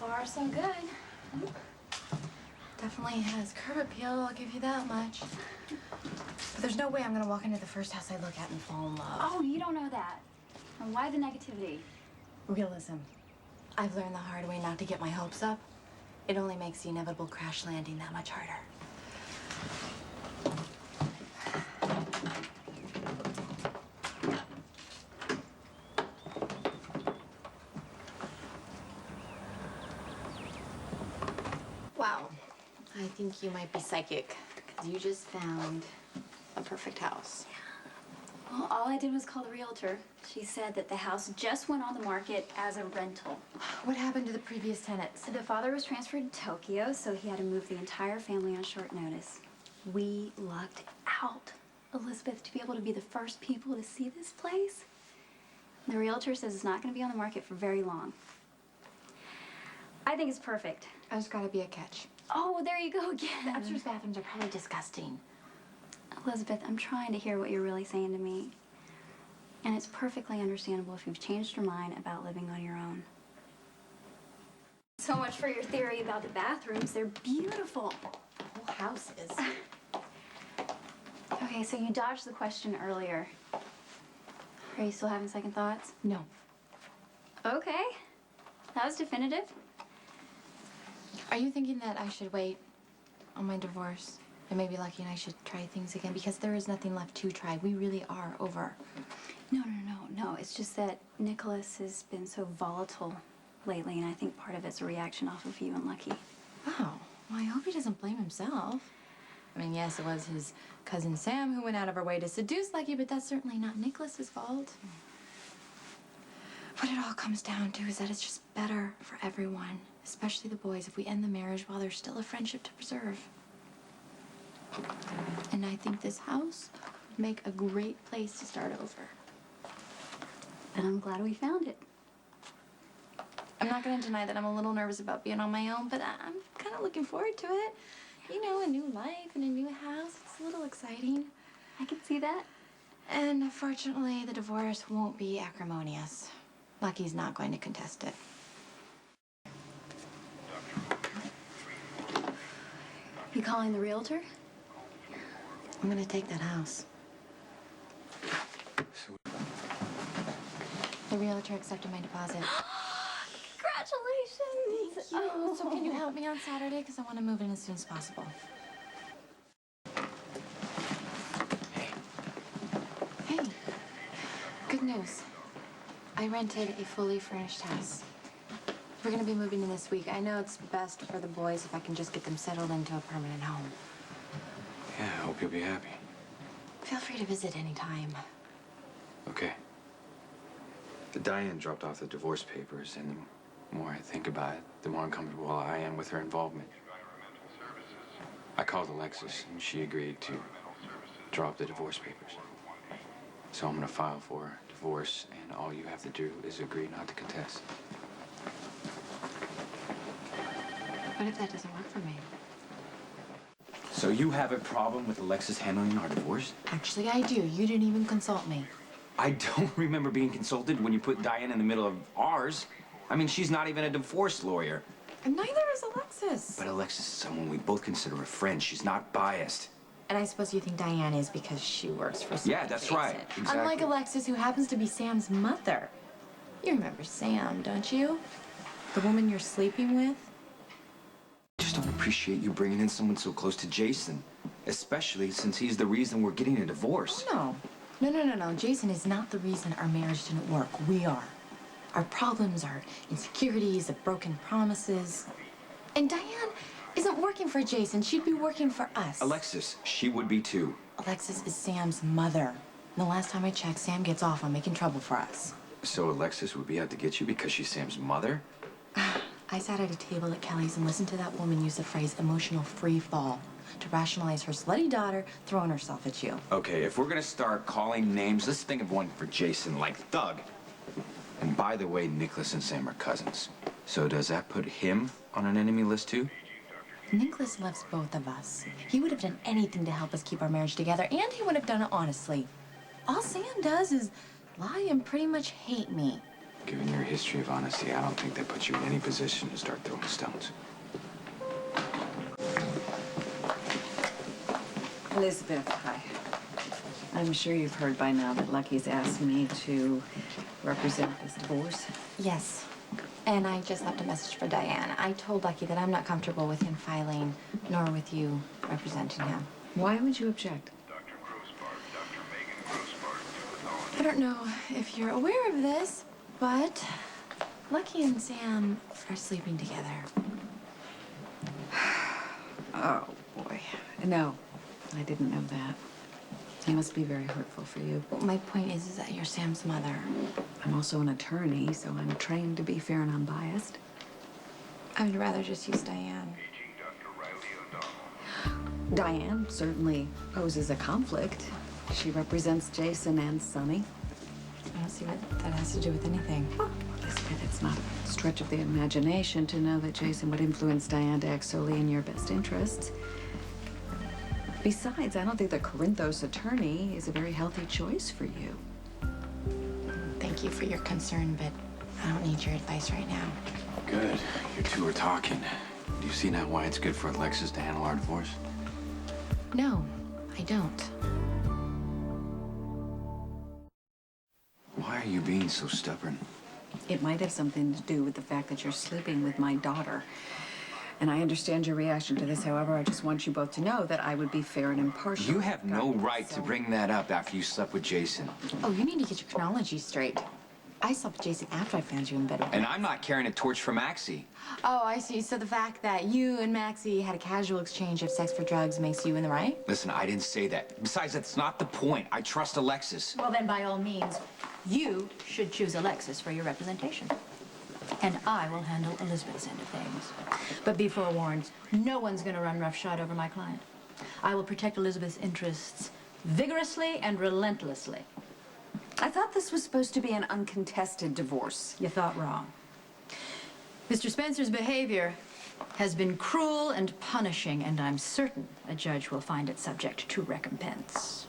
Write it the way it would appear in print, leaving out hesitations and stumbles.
far, so good. Definitely has curb appeal, I'll give you that much. But there's no way I'm gonna walk into the first house I look at and fall in love. Oh, you don't know that. And why the negativity? Realism. I've learned the hard way not to get my hopes up. It only makes the inevitable crash landing that much harder. Wow. I think you might be psychic, because you just found a perfect house. Well, all I did was call the realtor. She said that the house just went on the market as a rental. What happened to the previous tenants? The father was transferred to Tokyo, so he had to move the entire family on short notice. We lucked out, Elizabeth, to be able to be the first people to see this place. The realtor says it's not going to be on the market for very long. I think it's perfect. There's gotta be a catch. Oh, there you go again. The upstairs bathrooms are probably disgusting. Elizabeth, I'm trying to hear what you're really saying to me. And it's perfectly understandable if you've changed your mind about living on your own. So much for your theory about the bathrooms. They're beautiful. The whole house is. Okay, so you dodged the question earlier. Are you still having second thoughts? No. Okay. That was definitive. Are you thinking that I should wait on my divorce? And maybe Lucky and I should try things again because there is nothing left to try. We really are over. No. It's just that Nicholas has been so volatile lately, and I think part of it's a reaction off of you and Lucky. Oh, well, I hope he doesn't blame himself. I mean, yes, it was his cousin Sam who went out of her way to seduce Lucky, but that's certainly not Nicholas's fault. What it all comes down to is that it's just better for everyone, especially the boys, if we end the marriage while there's still a friendship to preserve. And I think this house would make a great place to start over. And I'm glad we found it. I'm not going to deny that I'm a little nervous about being on my own, but I'm kind of looking forward to it. You know, a new life and a new house. It's a little exciting. I can see that. And fortunately, the divorce won't be acrimonious. Lucky's not going to contest it. You calling the realtor? I'm going to take that house. The realtor accepted my deposit. Congratulations! Thank you. So can you help me on Saturday? Because I want to move in as soon as possible. Hey. Good news. I rented a fully furnished house. We're going to be moving in this week. I know it's best for the boys if I can just get them settled into a permanent home. Yeah, I hope you'll be happy. Feel free to visit anytime. Okay. Diane dropped off the divorce papers, and the more I think about it, the more uncomfortable I am with her involvement. I called Alexis, and she agreed to drop the divorce papers. So I'm gonna file for divorce, and all you have to do is agree not to contest. What if that doesn't work for me? So you have a problem with Alexis handling our divorce? Actually, I do. You didn't even consult me. I don't remember being consulted when you put Diane in the middle of ours. I mean, she's not even a divorce lawyer. And neither is Alexis. But Alexis is someone we both consider a friend. She's not biased. And I suppose you think Diane is because she works for Sam. Yeah, that's right. Exactly. Unlike Alexis, who happens to be Sam's mother. You remember Sam, don't you? The woman you're sleeping with? I just don't appreciate you bringing in someone so close to Jason. Especially since he's the reason we're getting a divorce. No. No. Jason is not the reason our marriage didn't work. We are. Our problems, our insecurities, the broken promises. And Diane isn't working for Jason. She'd be working for us. Alexis, she would be too. Alexis is Sam's mother. And the last time I checked, Sam gets off on making trouble for us. So Alexis would be out to get you because she's Sam's mother? I sat at a table at Kelly's and listened to that woman use the phrase emotional free fall to rationalize her slutty daughter throwing herself at you. Okay, if we're gonna start calling names, let's think of one for Jason, like Thug. And by the way, Nicholas and Sam are cousins. So does that put him on an enemy list too? Nicholas loves both of us. He would have done anything to help us keep our marriage together, and he would have done it honestly. All Sam does is lie and pretty much hate me. Given your history of honesty, I don't think that puts you in any position to start throwing stones. Elizabeth, hi. I'm sure you've heard by now that Lucky's asked me to represent this divorce. Yes. And I just left a message for Diane. I told Lucky that I'm not comfortable with him filing, nor with you representing him. Why would you object? I don't know if you're aware of this, but Lucky and Sam are sleeping together. Oh, boy. No, I didn't know that. It must be very hurtful for you. My point is that you're Sam's mother. I'm also an attorney, so I'm trained to be fair and unbiased. I would rather just use Diane. Diane certainly poses a conflict. She represents Jason and Sonny. I don't see what that has to do with anything. Elizabeth, it's not a stretch of the imagination to know that Jason would influence Diane to act solely in your best interests. Besides, I don't think that Corinthos attorney is a very healthy choice for you. Thank you for your concern, but I don't need your advice right now. Good. You two are talking. Do you see now why it's good for Alexis to handle our divorce? No, I don't. Why are you being so stubborn? It might have something to do with the fact that you're sleeping with my daughter. And I understand your reaction to this. However, I just want you both to know that I would be fair and impartial. You have no right to bring that up after you slept with Jason. Oh, you need to get your chronology straight. I slept with Jason after I found you in bed with And I'm not carrying a torch for Maxie. Oh, I see. So the fact that you and Maxie had a casual exchange of sex for drugs makes you in the right? Listen, I didn't say that. Besides, that's not the point. I trust Alexis. Well, then, by all means, you should choose Alexis for your representation. And I will handle Elizabeth's end of things. But be forewarned, no one's going to run roughshod over my client. I will protect Elizabeth's interests vigorously and relentlessly. I thought this was supposed to be an uncontested divorce. You thought wrong. Mr. Spencer's behavior has been cruel and punishing, and I'm certain a judge will find it subject to recompense.